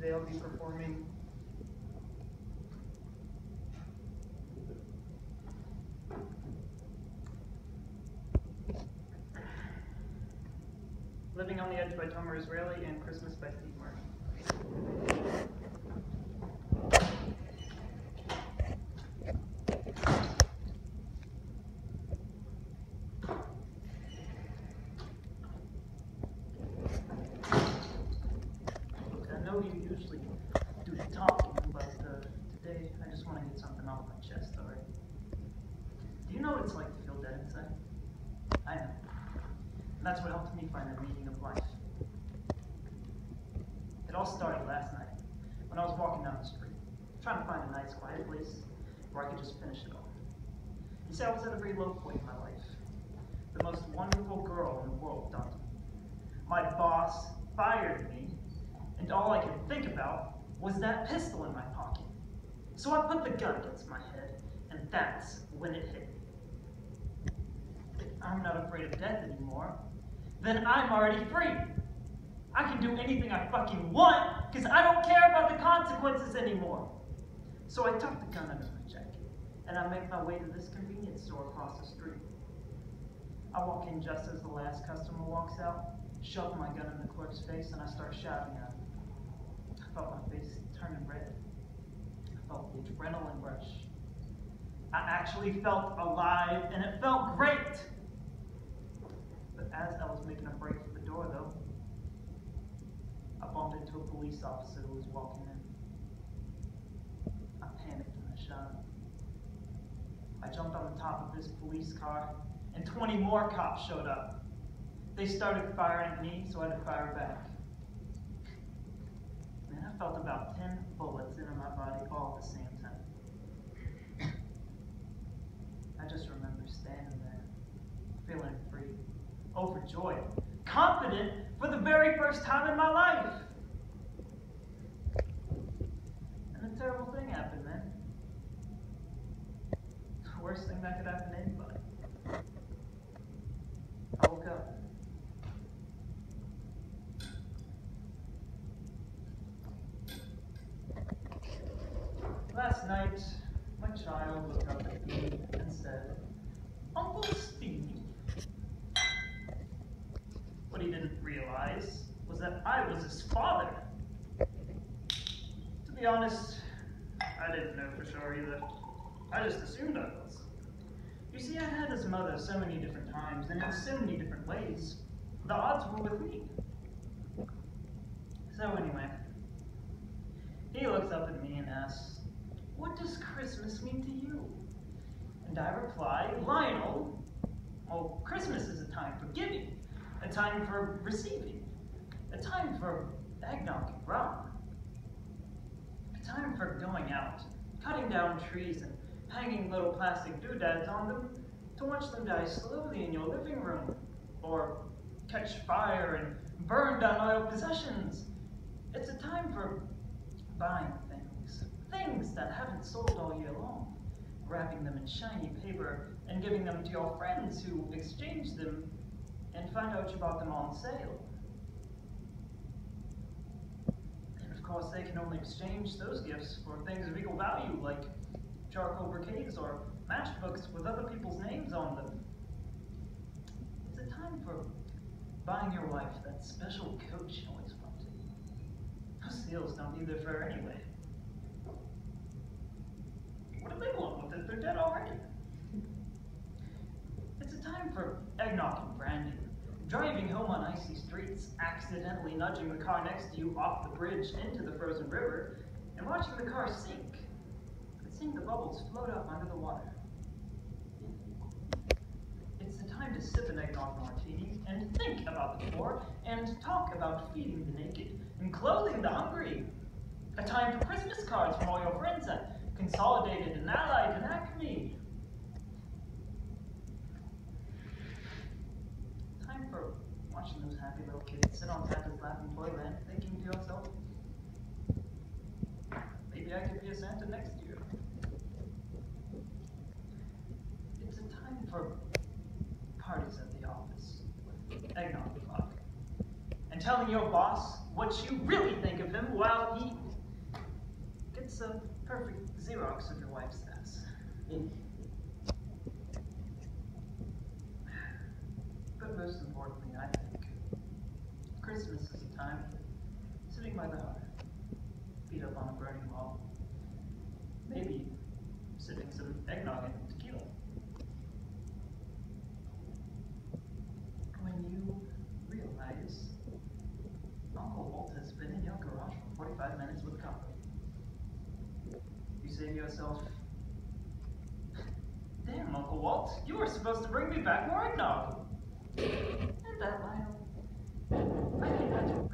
Today I'll be performing Living on the Edge by Tomer Israeli and Christmas by Steve Martin. I know you usually do the talking, but today I just want to get something off my chest, alright? Do you know what it's like to feel dead inside? I know. And that's what helped me find the meaning of life. It all started last night, when I was walking down the street, trying to find a nice, quiet place where I could just finish it all. You see, I was at a very low point in my life. The most wonderful girl in the world dumped me. My boss fired me, and all I could think about was that pistol in my pocket. So I put the gun against my head, and that's when it hit me. If I'm not afraid of death anymore, then I'm already free. I can do anything I fucking want, because I don't care about the consequences anymore. So I tuck the gun under my jacket, and I make my way to this convenience store across the street. I walk in just as the last customer walks out, shove my gun in the clerk's face, and I start shouting at him. I felt my face turning red. I felt the adrenaline rush. I actually felt alive, and it felt great. But as I was making a break for the door, though, I bumped into a police officer who was walking in. I panicked and I shot him. I jumped on the top of this police car, and 20 more cops showed up. They started firing at me, so I had to fire back. Man, I felt about 10 bullets into my body all at the same time. I just remember standing there, feeling free, overjoyed, confident for the very first time in my life. And a terrible thing happened, man. The worst thing that could happen to anybody. I woke up. Last night, my child looked up at me and said, "Uncle Steve." What he didn't realize was that I was his father. To be honest, I didn't know for sure either. I just assumed I was. You see, I had his mother so many different times and in so many different ways. The odds were with me. So anyway, he looks up at me and asks, "What does Christmas mean to you?" And I reply, "Lionel, well, Christmas is a time for giving, a time for receiving, a time for eggnog and rum, a time for going out, cutting down trees and hanging little plastic doodads on them to watch them die slowly in your living room, or catch fire and burn down all your possessions. It's a time for buying things that haven't sold all year long, wrapping them in shiny paper and giving them to your friends who exchange them and find out you bought them on sale. And of course, they can only exchange those gifts for things of equal value, like charcoal bouquets or matchbooks with other people's names on them. It's a time for buying your wife that special coat she always wanted. Those deals don't need their fur anyway. What do they want with it? They're dead already. It's a time for eggnog and brandy, driving home on icy streets, accidentally nudging the car next to you off the bridge into the frozen river, and watching the car sink, and seeing the bubbles float up under the water. It's the time to sip an eggnog martini and think about the poor and talk about feeding the naked and clothing the hungry. A time for Christmas cards from all your friends at Consolidated and Allied and Acme. Time for watching those happy little kids sit on Santa's lap in Toyland, thinking to yourself, maybe I could be a Santa next year. It's a time for parties at the office with eggnog and vodka, and telling your boss what you really think of him while he a perfect Xerox of your wife's ass. But most importantly, I think Christmas is a time sitting by the hearth, feet up on a burning log, maybe sipping some eggnog and tequila. When you realize Uncle Walt has been in your garage for 45 minutes with copper, you say to yourself, "Damn, Uncle Walt, you were supposed to bring me back more eggnog." And that, Lionel, I think that's what